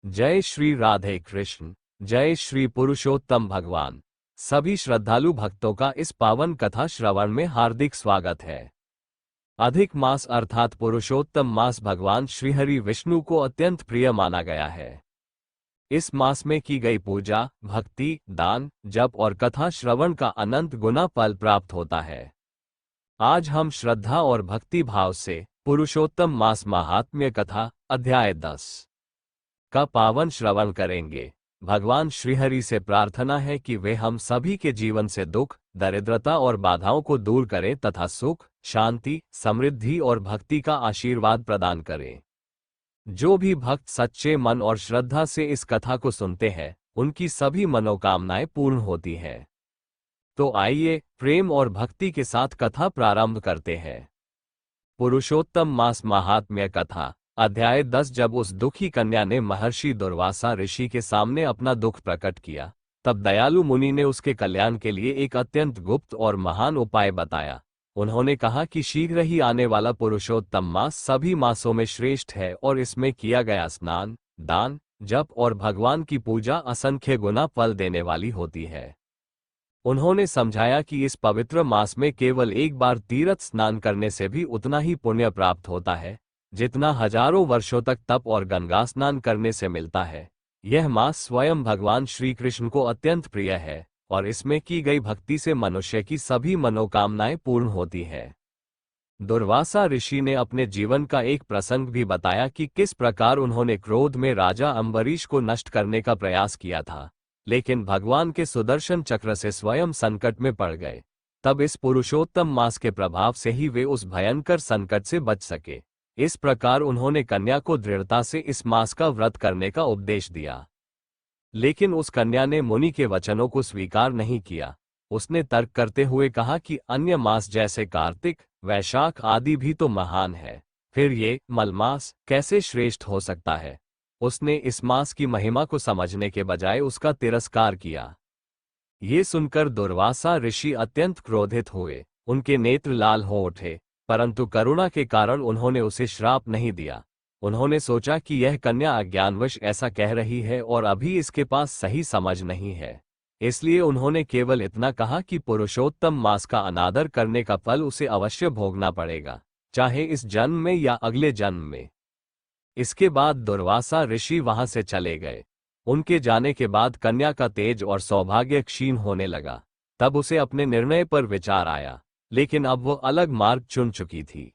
जय श्री राधे कृष्ण। जय श्री पुरुषोत्तम भगवान। सभी श्रद्धालु भक्तों का इस पावन कथा श्रवण में हार्दिक स्वागत है। अधिक मास अर्थात पुरुषोत्तम मास भगवान श्रीहरि विष्णु को अत्यंत प्रिय माना गया है। इस मास में की गई पूजा, भक्ति, दान, जप और कथा श्रवण का अनंत गुना फल प्राप्त होता है। आज हम श्रद्धा और भक्ति भाव से पुरुषोत्तम मास महात्म्य कथा अध्याय 10 का पावन श्रवण करेंगे। भगवान श्रीहरि से प्रार्थना है कि वे हम सभी के जीवन से दुख, दरिद्रता और बाधाओं को दूर करें तथा सुख, शांति, समृद्धि और भक्ति का आशीर्वाद प्रदान करें। जो भी भक्त सच्चे मन और श्रद्धा से इस कथा को सुनते हैं, उनकी सभी मनोकामनाएं पूर्ण होती हैं। तो आइए प्रेम और भक्ति के साथ कथा प्रारंभ करते हैं। पुरुषोत्तम मास महात्म्य कथा अध्याय 10। जब उस दुखी कन्या ने महर्षि दुर्वासा ऋषि के सामने अपना दुख प्रकट किया, तब दयालु मुनि ने उसके कल्याण के लिए एक अत्यंत गुप्त और महान उपाय बताया। उन्होंने कहा कि शीघ्र ही आने वाला पुरुषोत्तम मास सभी मासों में श्रेष्ठ है और इसमें किया गया स्नान, दान, जप और भगवान की पूजा असंख्य गुना फल देने वाली होती है। उन्होंने समझाया कि इस पवित्र मास में केवल एक बार तीर्थ स्नान करने से भी उतना ही पुण्य प्राप्त होता है जितना हजारों वर्षों तक तप और गंगा स्नान करने से मिलता है। यह मास स्वयं भगवान श्री कृष्ण को अत्यंत प्रिय है और इसमें की गई भक्ति से मनुष्य की सभी मनोकामनाएं पूर्ण होती है। दुर्वासा ऋषि ने अपने जीवन का एक प्रसंग भी बताया कि किस प्रकार उन्होंने क्रोध में राजा अम्बरीश को नष्ट करने का प्रयास किया था, लेकिन भगवान के सुदर्शन चक्र से स्वयं संकट में पड़ गए। तब इस पुरुषोत्तम मास के प्रभाव से ही वे उस भयंकर संकट से बच सके। इस प्रकार उन्होंने कन्या को दृढ़ता से इस मास का व्रत करने का उपदेश दिया। लेकिन उस कन्या ने मुनि के वचनों को स्वीकार नहीं किया। उसने तर्क करते हुए कहा कि अन्य मास जैसे कार्तिक, वैशाख आदि भी तो महान है, फिर ये मलमास कैसे श्रेष्ठ हो सकता है। उसने इस मास की महिमा को समझने के बजाय उसका तिरस्कार किया। ये सुनकर दुर्वासा ऋषि अत्यंत क्रोधित हुए। उनके नेत्र लाल हो उठे, परंतु करुणा के कारण उन्होंने उसे श्राप नहीं दिया। उन्होंने सोचा कि यह कन्या अज्ञानवश ऐसा कह रही है और अभी इसके पास सही समझ नहीं है। इसलिए उन्होंने केवल इतना कहा कि पुरुषोत्तम मास का अनादर करने का फल उसे अवश्य भोगना पड़ेगा, चाहे इस जन्म में या अगले जन्म में। इसके बाद दुर्वासा ऋषि वहां से चले गए। उनके जाने के बाद कन्या का तेज और सौभाग्य क्षीण होने लगा। तब उसे अपने निर्णय पर विचार आया, लेकिन अब वह अलग मार्ग चुन चुकी थी।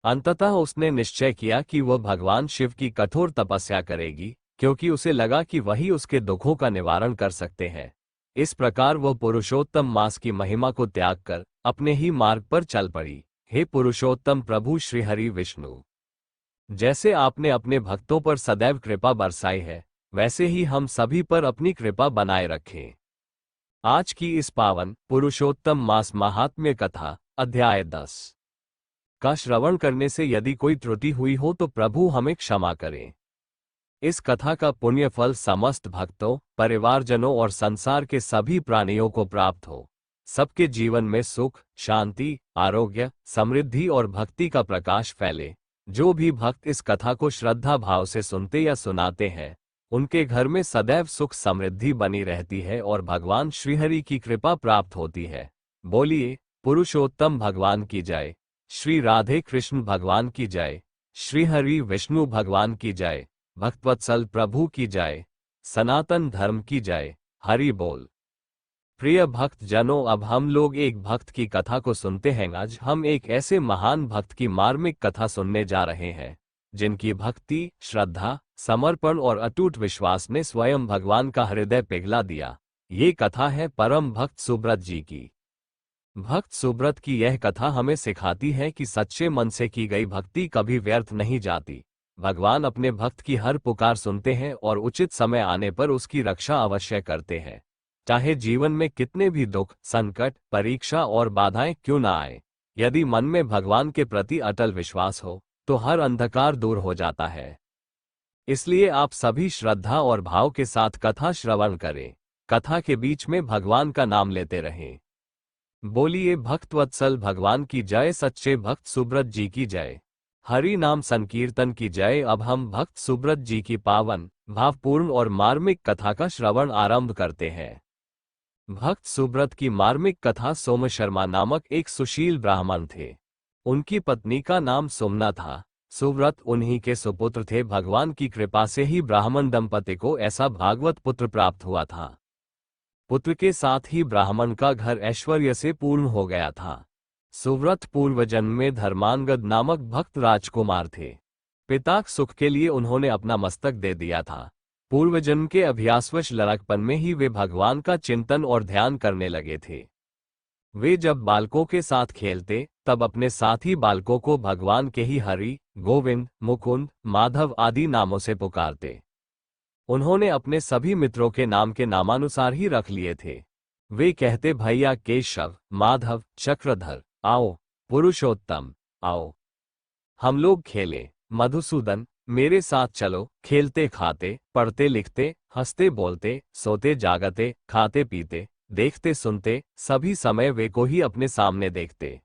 अंततः उसने निश्चय किया कि वह भगवान शिव की कठोर तपस्या करेगी, क्योंकि उसे लगा कि वही उसके दुखों का निवारण कर सकते हैं। इस प्रकार वह पुरुषोत्तम मास की महिमा को त्याग कर अपने ही मार्ग पर चल पड़ी। हे पुरुषोत्तम प्रभु श्रीहरि विष्णु, जैसे आपने अपने भक्तों पर सदैव कृपा बरसाई है, वैसे ही हम सभी पर अपनी कृपा बनाए रखें। आज की इस पावन पुरुषोत्तम मास महात्म्य कथा अध्याय 10 का श्रवण करने से यदि कोई त्रुटि हुई हो तो प्रभु हमें क्षमा करें। इस कथा का पुण्य फल समस्त भक्तों, परिवारजनों और संसार के सभी प्राणियों को प्राप्त हो। सबके जीवन में सुख, शांति, आरोग्य, समृद्धि और भक्ति का प्रकाश फैले। जो भी भक्त इस कथा को श्रद्धा भाव से सुनते या सुनाते हैं, उनके घर में सदैव सुख समृद्धि बनी रहती है और भगवान श्रीहरि की कृपा प्राप्त होती है। बोलिए पुरुषोत्तम भगवान की जय, श्री राधे कृष्ण भगवान की जय, श्रीहरि विष्णु भगवान की जय, भक्तवत्सल प्रभु की जय, सनातन धर्म की जय, हरि बोल। प्रिय भक्त जनों, अब हम लोग एक भक्त की कथा को सुनते हैं। आज हम एक ऐसे महान भक्त की मार्मिक कथा सुनने जा रहे हैं, जिनकी भक्ति, श्रद्धा, समर्पण और अटूट विश्वास ने स्वयं भगवान का हृदय पिघला दिया। ये कथा है परम भक्त सुब्रत जी की। भक्त सुब्रत की यह कथा हमें सिखाती है कि सच्चे मन से की गई भक्ति कभी व्यर्थ नहीं जाती। भगवान अपने भक्त की हर पुकार सुनते हैं और उचित समय आने पर उसकी रक्षा अवश्य करते हैं। चाहे जीवन में कितने भी दुख, संकट, परीक्षा और बाधाएं क्यों न आए, यदि मन में भगवान के प्रति अटल विश्वास हो तो हर अंधकार दूर हो जाता है। इसलिए आप सभी श्रद्धा और भाव के साथ कथा श्रवण करें। कथा के बीच में भगवान का नाम लेते रहें। बोलिए भक्तवत्सल भगवान की जय, सच्चे भक्त सुब्रत जी की जय। हरि नाम संकीर्तन की जय। अब हम भक्त सुब्रत जी की पावन, भावपूर्ण और मार्मिक कथा का श्रवण आरंभ करते हैं। भक्त सुब्रत की मार्मिक कथा। सोम शर्मा नामक एक सुशील ब्राह्मण थे। उनकी पत्नी का नाम सोमना था। सुब्रत उन्हीं के सुपुत्र थे। भगवान की कृपा से ही ब्राह्मण दंपति को ऐसा भागवत पुत्र प्राप्त हुआ था। पुत्र के साथ ही ब्राह्मण का घर ऐश्वर्य से पूर्ण हो गया था। सुव्रत पूर्व जन्म में धर्मांगद नामक भक्त राजकुमार थे। पिता सुख के लिए उन्होंने अपना मस्तक दे दिया था। पूर्व जन्म के अभ्यासवश लड़कपन में ही वे भगवान का चिंतन और ध्यान करने लगे थे। वे जब बालकों के साथ खेलते तब अपने साथी बालकों को भगवान के ही हरि, गोविंद, मुकुंद, माधव आदि नामों से पुकारते। उन्होंने अपने सभी मित्रों के नाम के नामानुसार ही रख लिए थे। वे कहते, भैया केशव, माधव, चक्रधर, आओ। पुरुषोत्तम, आओ, हम लोग खेलें। मधुसूदन, मेरे साथ चलो। खेलते खाते, पढ़ते लिखते, हंसते बोलते, सोते जागते, खाते पीते, देखते सुनते, सभी समय वे को ही अपने सामने देखते।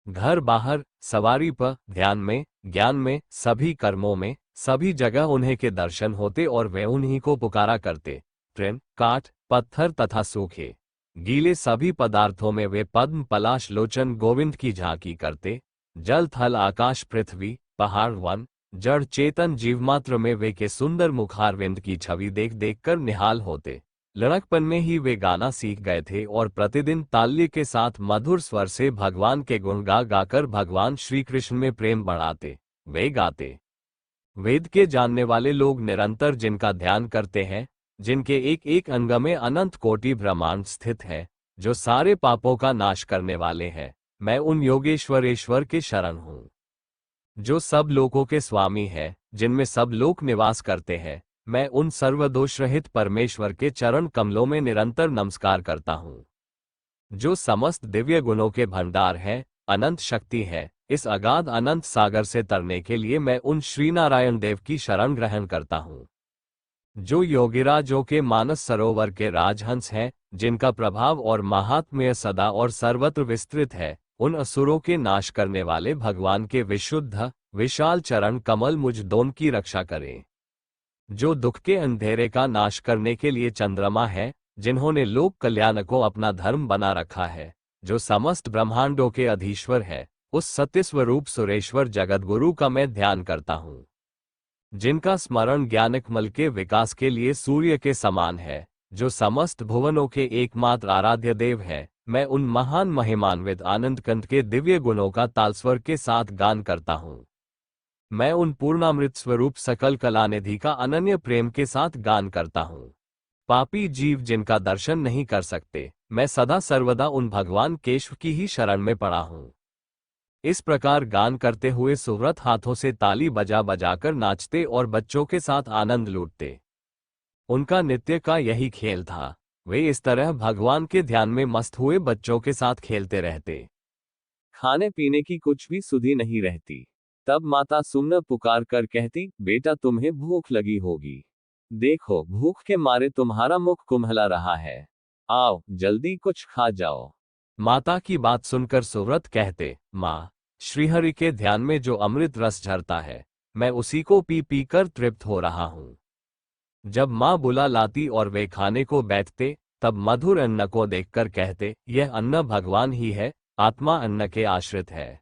घर बाहर, सवारी पर, ध्यान में, ज्ञान में, सभी कर्मों में, सभी जगह उन्हीं के दर्शन होते और वे उन्हीं को पुकारा करते। ट्रेन, काठ, पत्थर तथा सूखे गीले सभी पदार्थों में वे पद्म पलाश लोचन गोविंद की झांकी करते। जल थल आकाश पृथ्वी पहाड़ वन जड़ चेतन जीवमात्र में वे के सुंदर मुखारविंद की छवि देख देख कर निहाल होते। लड़कपन में ही वे गाना सीख गए थे और प्रतिदिन ताल्य के साथ मधुर स्वर से भगवान के गुण गा गाकर भगवान श्री कृष्ण में प्रेम बढ़ाते। वे गाते, वेद के जानने वाले लोग निरंतर जिनका ध्यान करते हैं, जिनके एक एक अंग में अनंत कोटि ब्रह्मांड स्थित है, जो सारे पापों का नाश करने वाले हैं, मैं उन योगेश्वरेश्वर के शरण हूँ। जो सब लोकों के स्वामी है, जिनमें सब लोक निवास करते हैं, मैं उन सर्वदोष रहित परमेश्वर के चरण कमलों में निरंतर नमस्कार करता हूँ। जो समस्त दिव्य गुणों के भंडार है, अनंत शक्ति है, इस अगाध अनंत सागर से तरने के लिए मैं उन श्री नारायण देव की शरण ग्रहण करता हूँ। जो योगिराजों के मानस सरोवर के राजहंस हैं, जिनका प्रभाव और महात्म्य सदा और सर्वत्र विस्तृत है, उन असुरों के नाश करने वाले भगवान के विशुद्ध विशाल चरण कमल मुझ दोनों की रक्षा करें। जो दुख के अंधेरे का नाश करने के लिए चंद्रमा है, जिन्होंने लोक कल्याण को अपना धर्म बना रखा है, जो समस्त ब्रह्मांडों के अधीश्वर है, उस सत्य स्वरूप सुरेश्वर जगतगुरु का मैं ध्यान करता हूँ। जिनका स्मरण ज्ञानकमल के विकास के लिए सूर्य के समान है, जो समस्त भुवनों के एकमात्र आराध्य देव है, मैं उन महान महिमान्वित आनंदकंद के दिव्य गुणों का तालस्वर के साथ गान करता हूँ। मैं उन पूर्णामृत स्वरूप सकल कलानिधि का अनन्य प्रेम के साथ गान करता हूँ। पापी जीव जिनका दर्शन नहीं कर सकते, मैं सदा सर्वदा उन भगवान केशव की ही शरण में पड़ा हूँ। इस प्रकार गान करते हुए सुव्रत हाथों से ताली बजा बजाकर नाचते और बच्चों के साथ आनंद लूटते। उनका नित्य का यही खेल था। वे इस तरह भगवान के ध्यान में मस्त हुए बच्चों के साथ खेलते रहते। खाने पीने की कुछ भी सुधि नहीं रहती। तब माता सुमना पुकार कर कहती, बेटा तुम्हें भूख लगी होगी। देखो भूख के मारे तुम्हारा मुख कुम्हला रहा है। आओ जल्दी कुछ खा जाओ। माता की बात सुनकर सुव्रत कहते, माँ, श्रीहरि के ध्यान में जो अमृत रस झरता है, मैं उसी को पी पी कर तृप्त हो रहा हूँ। जब माँ बुला लाती और वे खाने को बैठते, तब मधुर अन्न को देखकर कहते, यह अन्न भगवान ही है, आत्मा अन्न के आश्रित है।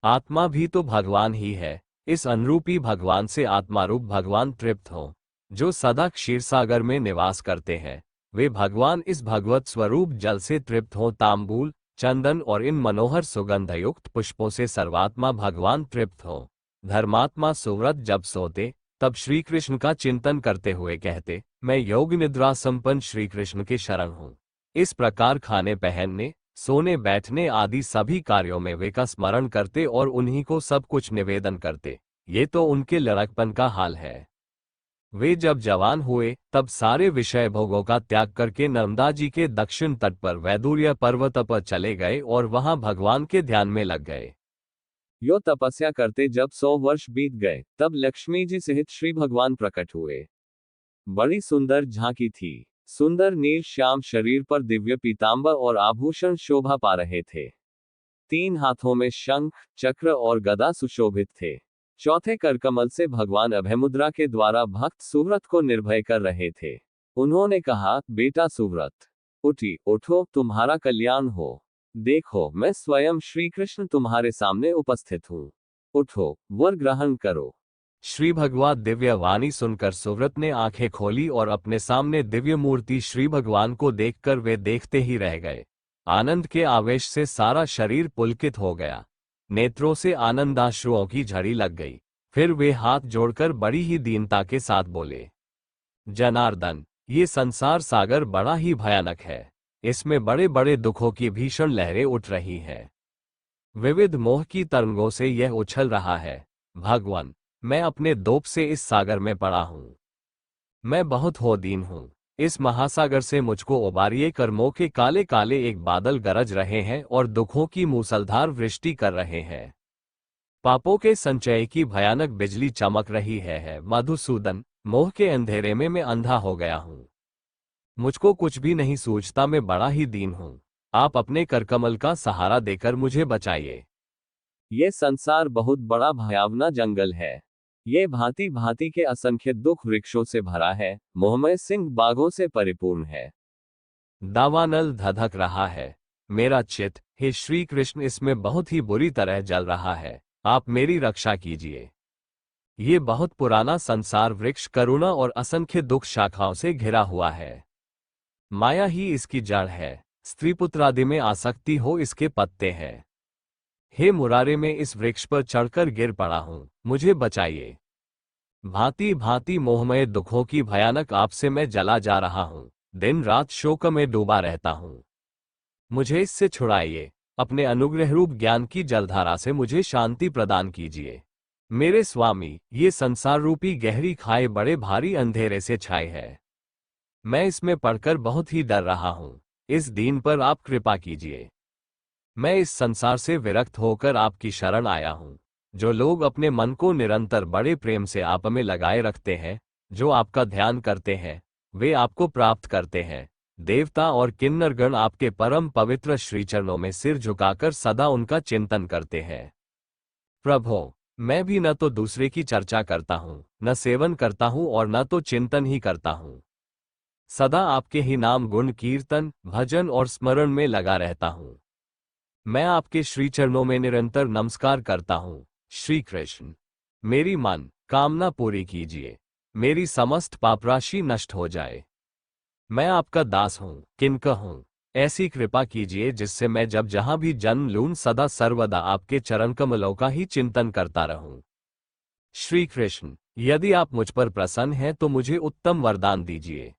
आत्मा भी तो भगवान ही है। इस अनुरूपी भगवान से आत्मारूप भगवान तृप्त हो। जो सदा क्षीरसागर में निवास करते हैं, वे भगवान इस भगवत स्वरूप जल से तृप्त हो। तांबूल, चंदन और इन मनोहर सुगंधयुक्त पुष्पों से सर्वात्मा भगवान तृप्त हो। धर्मात्मा सुव्रत जब सोते, तब श्री कृष्ण का चिंतन करते हुए कहते, मैं योग निद्रा संपन्न श्री कृष्ण के शरण हूँ। इस प्रकार खाने पहनने, सोने बैठने आदि सभी कार्यों में वे का स्मरण करते और उन्हीं को सब कुछ निवेदन करते। ये तो उनके लड़कपन का हाल है। वे जब जवान हुए, तब सारे विषय भोगों का त्याग करके नर्मदा जी के दक्षिण तट पर वैदुर्य पर्वत पर चले गए और वहां भगवान के ध्यान में लग गए। यो तपस्या करते जब 100 वर्ष बीत गए, तब लक्ष्मी जी सहित श्री भगवान प्रकट हुए। बड़ी सुंदर झांकी थी। सुंदर नील श्याम शरीर पर दिव्य पीतांबर और आभूषण शोभा पा रहे थे। 3 हाथों में शंख, चक्र और गदा सुशोभित थे। चौथे करकमल से भगवान अभयमुद्रा के द्वारा भक्त सुव्रत को निर्भय कर रहे थे। उन्होंने कहा, बेटा सुव्रत, उठो, तुम्हारा कल्याण हो। देखो, मैं स्वयं श्री कृष्ण तुम्हारे सामने उपस्थित हूँ। उठो, वर ग्रहण करो। श्री भगवान दिव्य वाणी सुनकर सुव्रत ने आंखें खोली और अपने सामने दिव्य मूर्ति श्री भगवान को देखकर वे देखते ही रह गए। आनंद के आवेश से सारा शरीर पुलकित हो गया। नेत्रों से आनंदाश्रुओं की झड़ी लग गई। फिर वे हाथ जोड़कर बड़ी ही दीनता के साथ बोले, जनार्दन, ये संसार सागर बड़ा ही भयानक है। इसमें बड़े बड़े दुखों की भीषण लहरें उठ रही हैं। विविध मोह की तरंगों से यह उछल रहा है। भगवान, मैं अपने दोप से इस सागर में पड़ा हूं। मैं बहुत हो दीन हूं। इस महासागर से मुझको उबारिए। कर्मों के काले काले एक बादल गरज रहे हैं और दुखों की मूसलधार वृष्टि कर रहे हैं। पापों के संचय की भयानक बिजली चमक रही है। मधुसूदन, मोह के अंधेरे में मैं अंधा हो गया हूं। मुझको कुछ भी नहीं सूझता। मैं बड़ा ही दीन हूं। आप अपने करकमल का सहारा देकर मुझे बचाइए। ये संसार बहुत बड़ा भयावना जंगल है। ये भांति भांति के असंख्य दुख वृक्षों से भरा है। मोहमय सिंह बाघों से परिपूर्ण है। दावानल धधक रहा है। मेरा चित्त, हे श्री कृष्ण, इसमें बहुत ही बुरी तरह जल रहा है। आप मेरी रक्षा कीजिए। ये बहुत पुराना संसार वृक्ष करुणा और असंख्य दुख शाखाओं से घिरा हुआ है। माया ही इसकी जड़ है। स्त्री पुत्रादि में आसक्ति हो इसके पत्ते हैं। हे मुरारे, में इस वृक्ष पर चढ़कर गिर पड़ा हूं। मुझे बचाइए। भांति भांति मोहमय दुखों की भयानक आग से मैं जला जा रहा हूं। दिन रात शोक में डूबा रहता हूं। मुझे इससे छुड़ाइए। अपने अनुग्रह रूप ज्ञान की जलधारा से मुझे शांति प्रदान कीजिए। मेरे स्वामी, ये संसार रूपी गहरी खाई बड़े भारी अंधेरे से छाई है। मैं इसमें पड़कर बहुत ही डर रहा हूं। इस दीन पर आप कृपा कीजिए। मैं इस संसार से विरक्त होकर आपकी शरण आया हूं। जो लोग अपने मन को निरंतर बड़े प्रेम से आप में लगाए रखते हैं, जो आपका ध्यान करते हैं, वे आपको प्राप्त करते हैं। देवता और किन्नरगण आपके परम पवित्र श्रीचरणों में सिर झुकाकर सदा उनका चिंतन करते हैं। प्रभो, मैं भी न तो दूसरे की चर्चा करता हूं, न सेवन करता हूं और न तो चिंतन ही करता हूं। सदा आपके ही नाम गुण कीर्तन, भजन और स्मरण में लगा रहता हूं। मैं आपके श्री चरणों में निरंतर नमस्कार करता हूं। श्री कृष्ण, मेरी मन कामना पूरी कीजिए। मेरी समस्त पापराशि नष्ट हो जाए। मैं आपका दास हूं, किनका हूं। ऐसी कृपा कीजिए जिससे मैं जब जहां भी जन्म लूं सदा सर्वदा आपके चरण कमलों का ही चिंतन करता रहूं। श्री कृष्ण, यदि आप मुझ पर प्रसन्न हैं तो मुझे उत्तम वरदान दीजिए।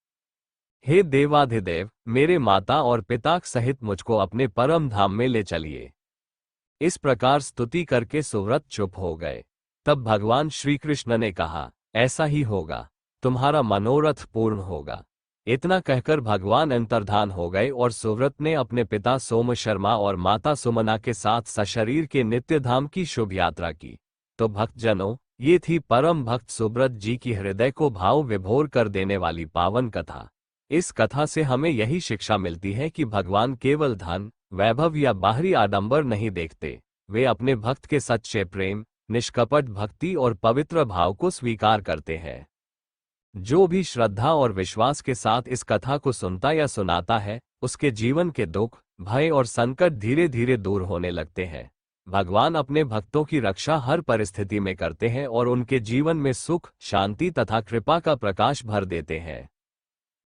हे देवाधिदेव, मेरे माता और पिता सहित मुझको अपने परम धाम में ले चलिए। इस प्रकार स्तुति करके सुव्रत चुप हो गए। तब भगवान श्री कृष्ण ने कहा, ऐसा ही होगा, तुम्हारा मनोरथ पूर्ण होगा। इतना कहकर भगवान अंतर्धान हो गए और सुव्रत ने अपने पिता सोम शर्मा और माता सुमना के साथ सशरीर के नित्य धाम की शुभ यात्रा की। तो भक्तजनों, ये थी परम भक्त सुब्रत जी की हृदय को भाव विभोर कर देने वाली पावन कथा। इस कथा से हमें यही शिक्षा मिलती है कि भगवान केवल धन, वैभव या बाहरी आडंबर नहीं देखते। वे अपने भक्त के सच्चे प्रेम, निष्कपट भक्ति और पवित्र भाव को स्वीकार करते हैं। जो भी श्रद्धा और विश्वास के साथ इस कथा को सुनता या सुनाता है, उसके जीवन के दुख, भय और संकट धीरे धीरे दूर होने लगते हैं। भगवान अपने भक्तों की रक्षा हर परिस्थिति में करते हैं और उनके जीवन में सुख, शांति तथा कृपा का प्रकाश भर देते हैं।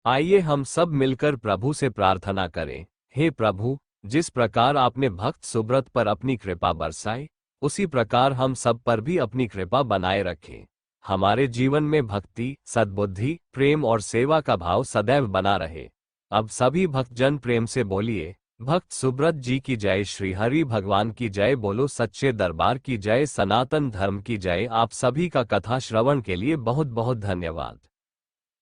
आइए हम सब मिलकर प्रभु से प्रार्थना करें। हे प्रभु, जिस प्रकार आपने भक्त सुब्रत पर अपनी कृपा बरसाई, उसी प्रकार हम सब पर भी अपनी कृपा बनाए रखें। हमारे जीवन में भक्ति, सद्बुद्धि, प्रेम और सेवा का भाव सदैव बना रहे। अब सभी भक्तजन प्रेम से बोलिए, भक्त सुब्रत जी की जय, श्री हरि भगवान की जय, बोलो सच्चे दरबार की जय, सनातन धर्म की जय। आप सभी का कथा श्रवण के लिए बहुत बहुत धन्यवाद।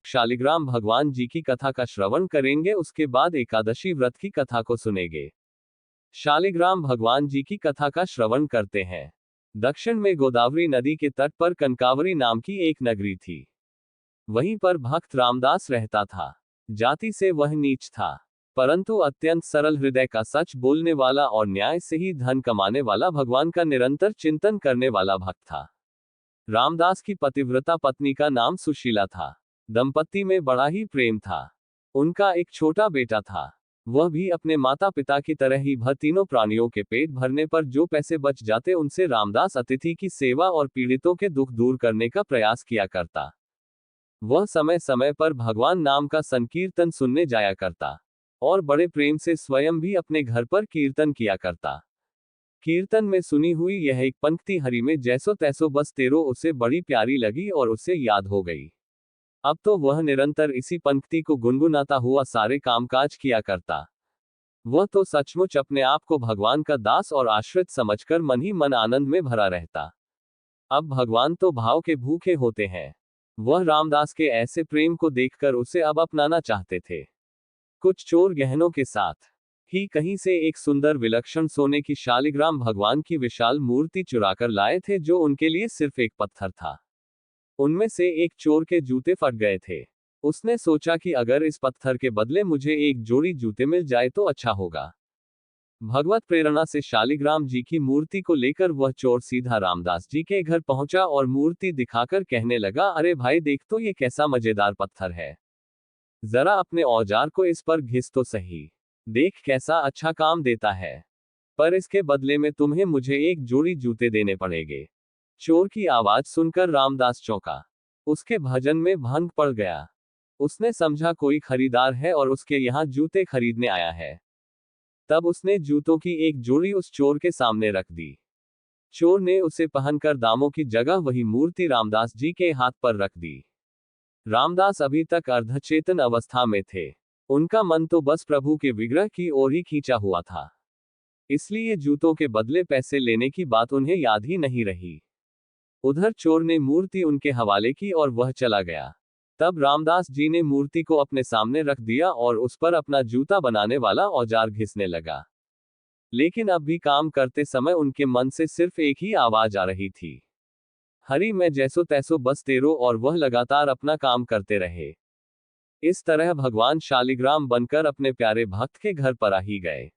शालिग्राम भगवान जी की कथा का श्रवण करेंगे, उसके बाद एकादशी व्रत की कथा को सुनेंगे। शालिग्राम भगवान जी की कथा का श्रवण करते हैं। दक्षिण में गोदावरी नदी के तट पर कनकावरी नाम की एक नगरी थी। वहीं पर भक्त रामदास रहता था। जाति से वह नीच था। परंतु अत्यंत सरल हृदय का, सच बोलने वाला और न्याय से ही धन कमाने वाला, भगवान का निरंतर चिंतन करने वाला भक्त था। रामदास की पतिव्रता पत्नी का नाम सुशीला था। दंपति में बड़ा ही प्रेम था। उनका एक छोटा बेटा था। वह भी अपने माता पिता की तरह ही तीनों प्राणियों के पेट भरने पर जो पैसे बच जाते उनसे रामदास अतिथि की सेवा और पीड़ितों के दुख दूर करने का प्रयास किया करता। वह समय समय पर भगवान नाम का संकीर्तन सुनने जाया करता और बड़े प्रेम से स्वयं भी अपने घर पर कीर्तन किया करता। कीर्तन में सुनी हुई यह एक पंक्ति हरि में जैसो तैसो बस तेरो उसे बड़ी प्यारी लगी और उसे याद हो गई। अब तो वह निरंतर इसी पंक्ति को गुनगुनाता हुआ सारे कामकाज किया करता। वह तो सचमुच अपने आप को भगवान का दास और आश्रित समझकर मन ही मन आनंद में भरा रहता। अब भगवान तो भाव के भूखे होते हैं। वह रामदास के ऐसे प्रेम को देखकर उसे अब अपनाना चाहते थे। कुछ चोर गहनों के साथ ही कहीं से एक सुंदर विलक्षण सोने की शालिग्राम भगवान की विशाल मूर्ति चुराकर लाए थे, जो उनके लिए सिर्फ एक पत्थर था। उनमें से एक चोर के जूते फट गए थे। उसने सोचा कि अगर इस पत्थर के बदले मुझे एक जोड़ी जूते मिल जाए तो अच्छा होगा। भगवत प्रेरणा से शालिग्राम जी की मूर्ति को लेकर वह चोर सीधा रामदास जी के घर पहुंचा और मूर्ति दिखाकर कहने लगा, अरे भाई देख तो ये कैसा मजेदार पत्थर है। जरा अपने औजार को इस पर घिस तो सही। देख कैसा अच्छा काम देता है। पर इसके बदले में तुम्हें मुझे एक जोड़ी जूते देने पड़ेंगे। चोर की आवाज सुनकर रामदास चौंका। उसके भजन में भंग पड़ गया। उसने समझा कोई खरीदार है और उसके यहाँ जूते खरीदने आया है। तब उसने जूतों की एक जोड़ी उस चोर के सामने रख दी। चोर ने उसे पहनकर दामों की जगह वही मूर्ति रामदास जी के हाथ पर रख दी। रामदास अभी तक अर्धचेतन अवस्था में थे। उनका मन तो बस प्रभु के विग्रह की ओर ही खींचा हुआ था। इसलिए जूतों के बदले पैसे लेने की बात उन्हें याद ही नहीं रही। उधर चोर ने मूर्ति उनके हवाले की और वह चला गया। तब रामदास जी ने मूर्ति को अपने सामने रख दिया और उस पर अपना जूता बनाने वाला औजार घिसने लगा। लेकिन अब भी काम करते समय उनके मन से सिर्फ एक ही आवाज आ रही थी, हरि मैं जैसो तैसो बस तेरो, और वह लगातार अपना काम करते रहे। इस तरह भगवान शालिग्राम बनकर अपने प्यारे भक्त के घर पर आ ही गए।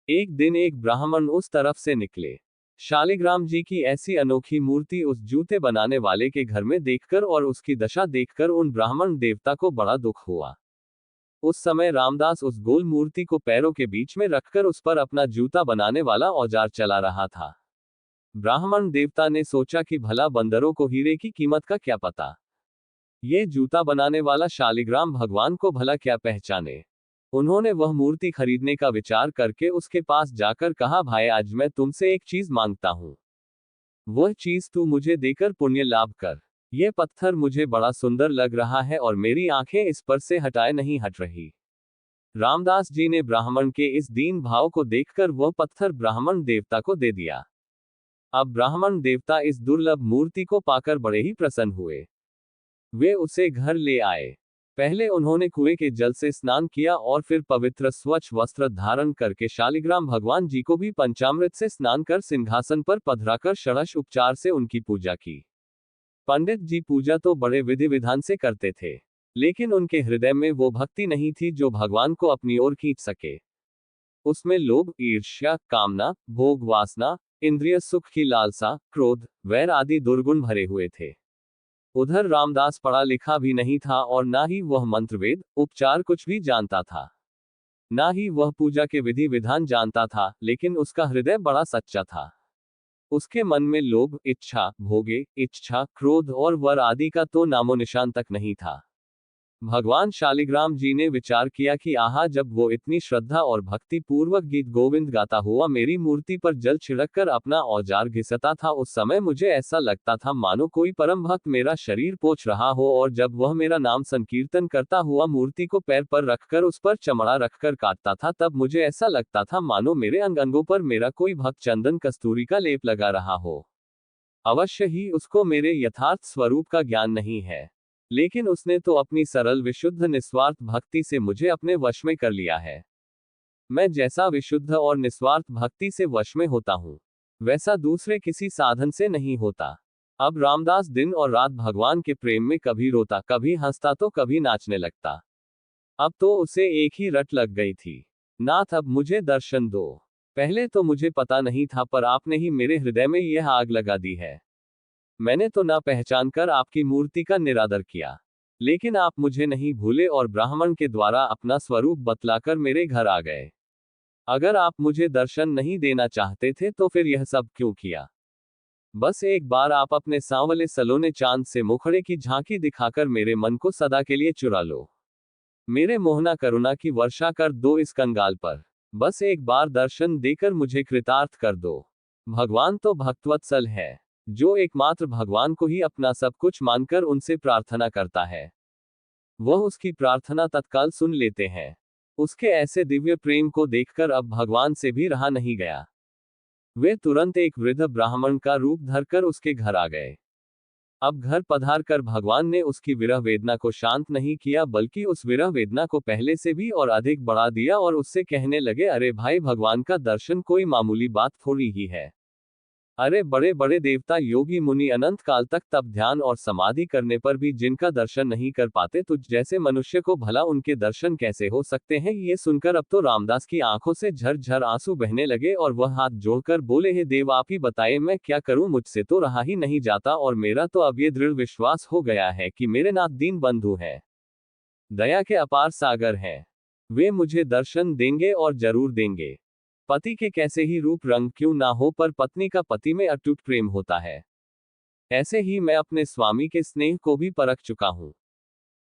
एक दिन एक ब्राह्मण उस तरफ से निकले। शालिग्राम जी की ऐसी अनोखी मूर्ति उस जूते बनाने वाले के घर में देखकर और उसकी दशा देखकर उन ब्राह्मण देवता को बड़ा दुख हुआ। उस समय रामदास उस गोल मूर्ति को पैरों के बीच में रखकर उस पर अपना जूता बनाने वाला औजार चला रहा था। ब्राह्मण देवता ने सोचा कि भला बंदरों को हीरे की कीमत का क्या पता। ये जूता बनाने वाला शालिग्राम भगवान को भला क्या पहचाने। उन्होंने वह मूर्ति खरीदने का विचार करके उसके पास जाकर कहा, भाई आज मैं तुमसे एक चीज मांगता हूं। वह चीज तू मुझे देकर पुण्य लाभ कर। यह पत्थर मुझे बड़ा सुंदर लग रहा है और मेरी आंखें इस पर से हटाए नहीं हट रही। रामदास जी ने ब्राह्मण के इस दीन भाव को देखकर वह पत्थर ब्राह्मण देवता को दे दिया। अब ब्राह्मण देवता इस दुर्लभ मूर्ति को पाकर बड़े ही प्रसन्न हुए। वे उसे घर ले आए। पहले उन्होंने कुएं के जल से स्नान किया और फिर पवित्र स्वच्छ वस्त्र धारण करके शालिग्राम भगवान जी को भी पंचामृत से स्नान कर सिंहासन पर पधराकर षडश उपचार से उनकी पूजा की। पंडित जी पूजा तो बड़े विधि विधान से करते थे, लेकिन उनके हृदय में वो भक्ति नहीं थी जो भगवान को अपनी ओर खींच सके। उसमें लोभ, ईर्ष्या, कामना, भोग वासना, इंद्रिय सुख की लालसा, क्रोध, वैर आदि दुर्गुण भरे हुए थे। उधर रामदास पढ़ा लिखा भी नहीं था और ना ही वह मंत्रवेद उपचार कुछ भी जानता था। ना ही वह पूजा के विधि विधान जानता था, लेकिन उसका हृदय बड़ा सच्चा था। उसके मन में लोभ, इच्छा, भोगे, इच्छा, क्रोध और वर आदि का तो नामो निशान तक नहीं था। भगवान शालिग्राम जी ने विचार किया कि आहा, जब वो इतनी श्रद्धा और भक्ति पूर्वक गीत गोविंद गाता हुआ मेरी मूर्ति पर जल छिड़क कर अपना औजार घिसता था, उस समय मुझे ऐसा लगता था मानो कोई परम भक्त मेरा शरीर पोंछ रहा हो, और जब वह मेरा नाम संकीर्तन करता हुआ मूर्ति को पैर पर रखकर उस पर चमड़ा रखकर काटता था, तब मुझे ऐसा लगता था मानो मेरे अंग अंगों पर मेरा कोई भक्त चंदन कस्तूरी का लेप लगा रहा हो। अवश्य ही उसको मेरे यथार्थ स्वरूप का ज्ञान नहीं है, लेकिन उसने तो अपनी सरल विशुद्ध निस्वार्थ भक्ति से मुझे अपने वश में कर लिया है। मैं जैसा विशुद्ध और निस्वार्थ भक्ति से वश में होता हूं, वैसा दूसरे किसी साधन से नहीं होता। अब रामदास दिन और रात भगवान के प्रेम में कभी रोता, कभी हंसता तो कभी नाचने लगता। अब तो उसे एक ही रट लग गई थी। नाथ, अब मुझे दर्शन दो। पहले तो मुझे पता नहीं था, पर आपने ही मेरे हृदय में यह आग लगा दी है। मैंने तो ना पहचान कर आपकी मूर्ति का निरादर किया, लेकिन आप मुझे नहीं भूले और ब्राह्मण के द्वारा अपना स्वरूप बतलाकर मेरे घर आ गए। अगर आप मुझे दर्शन नहीं देना चाहते थे तो फिर यह सब क्यों किया? बस एक बार आप अपने सांवले सलोने चांद से मुखड़े की झांकी दिखाकर मेरे मन को सदा के लिए चुरा लो। मेरे मोहना करुणा की वर्षा कर दो इस कंगाल पर। बस एक बार दर्शन देकर मुझे कृतार्थ कर दो। भगवान तो भक्तवत्सल है, जो एकमात्र भगवान को ही अपना सब कुछ मानकर उनसे प्रार्थना करता है, वह उसकी प्रार्थना तत्काल सुन लेते हैं। उसके ऐसे दिव्य प्रेम को देखकर अब भगवान से भी रहा नहीं गया। वे तुरंत एक वृद्ध ब्राह्मण का रूप धरकर उसके घर आ गए। अब घर पधार कर भगवान ने उसकी विरह वेदना को शांत नहीं किया, बल्कि उस विरह वेदना को पहले से भी और अधिक बढ़ा दिया और उससे कहने लगे, अरे भाई, भगवान का दर्शन कोई मामूली बात थोड़ी ही है। अरे बड़े बड़े देवता, योगी मुनि अनंत काल तक तप ध्यान और समाधि करने पर भी जिनका दर्शन नहीं कर पाते, तुझ जैसे मनुष्य को भला उनके दर्शन कैसे हो सकते हैं? ये सुनकर अब तो रामदास की आंखों से झरझर आंसू बहने लगे और वह हाथ जोड़कर बोले, हे देव, आप ही बताए मैं क्या करूं, मुझसे तो रहा ही नहीं जाता और मेरा तो अब ये दृढ़ विश्वास हो गया है कि मेरे नाथ दीन बंधु हैं, दया के अपार सागर हैं। वे मुझे दर्शन देंगे और जरूर देंगे। पति के कैसे ही रूप रंग क्यों ना हो, पर पत्नी का पति में अटूट प्रेम होता है। ऐसे ही मैं अपने स्वामी के स्नेह को भी परख चुका हूं।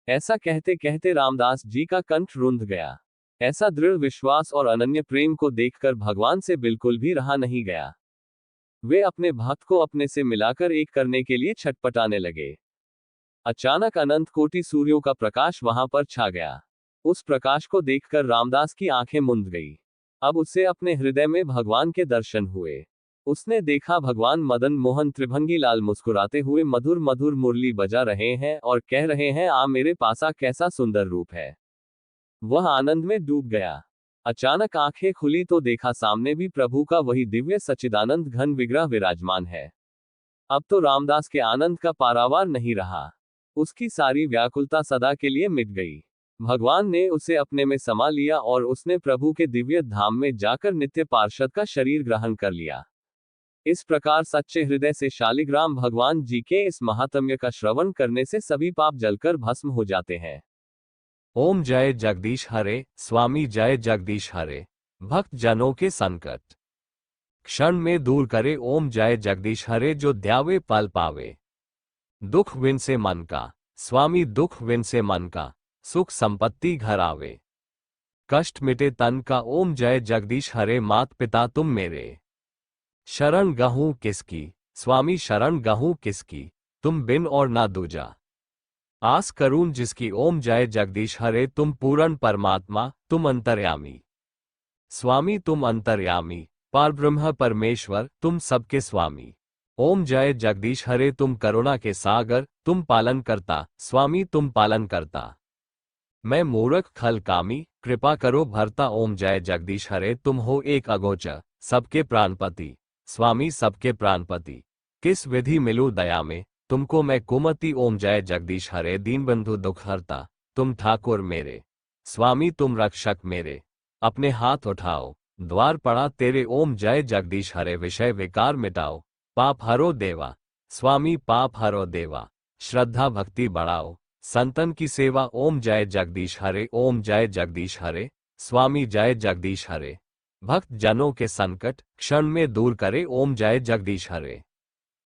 ऐसा कहते कहते रामदास जी का कंठ रुंध गया। ऐसा दृढ़ विश्वास और अनन्य प्रेम को देखकर भगवान से बिल्कुल भी रहा नहीं गया। वे अपने भक्त को अपने से मिलाकर एक करने के लिए छटपटाने लगे। अचानक अनंत कोटि सूर्यों का प्रकाश वहां पर छा गया। उस प्रकाश को देखकर रामदास की आंखें मुंद गई। अब उसे अपने हृदय में भगवान के दर्शन हुए। उसने देखा भगवान मदन मोहन त्रिभंगी लाल मुस्कुराते हुए मधुर मधुर मुरली बजा रहे हैं और कह रहे हैं, आ मेरे पासा, कैसा सुंदर रूप है। वह आनंद में डूब गया। अचानक आंखें खुली तो देखा सामने भी प्रभु का वही दिव्य सच्चिदानंद घन विग्रह विराजमान है। अब तो रामदास के आनंद का पारावार नहीं रहा। उसकी सारी व्याकुलता सदा के लिए मिट गई। भगवान ने उसे अपने में समा लिया और उसने प्रभु के दिव्य धाम में जाकर नित्य पार्षद का शरीर ग्रहण कर लिया। इस प्रकार सच्चे हृदय से शालिग्राम भगवान जी के इस महात्म्य का श्रवण करने से सभी पाप जलकर भस्म हो जाते हैं। ओम जय जगदीश हरे। स्वामी जय जगदीश हरे। भक्त जनों के संकट क्षण में दूर करे। ओम जय जगदीश हरे, जो ध्यावे पल पावे। दुख विन से मन का, स्वामी दुख विन से मन का, सुख संपत्ति घर आवे। कष्ट मिटे तन का। ओम जय जगदीश हरे, मात पिता तुम मेरे। शरण गहूं किसकी, स्वामी शरण गहूं किसकी, तुम बिन और ना दूजा। आस करूं जिसकी। ओम जय जगदीश हरे, तुम पूर्ण परमात्मा, तुम अंतर्यामी। स्वामी तुम अंतर्यामी, पारब्रह्म परमेश्वर, तुम सबके स्वामी। ओम जय जगदीश हरे, तुम करुणा के सागर, तुम पालन करता, स्वामी तुम पालन करता। मैं मूर्ख खल कामी, कृपा करो भरता। ओम जय जगदीश हरे, तुम हो एक अगोचर, सबके प्राणपति, स्वामी सबके प्राणपति। किस विधि मिलूं दया में, तुमको मैं कुमति। ओम जय जगदीश हरे, दीनबंधु दुख हरता, तुम ठाकुर मेरे, स्वामी तुम रक्षक मेरे। अपने हाथ उठाओ, द्वार पड़ा तेरे। ओम जय जगदीश हरे, विषय विकार मिटाओ, पाप हरो देवा, स्वामी पाप हरो देवा। श्रद्धा भक्ति बढ़ाओ, संतन की सेवा। ओम जय जगदीश हरे, ओम जय जगदीश हरे, स्वामी जय जगदीश हरे। भक्त जनों के संकट क्षण में दूर करे। ओम जय जगदीश हरे।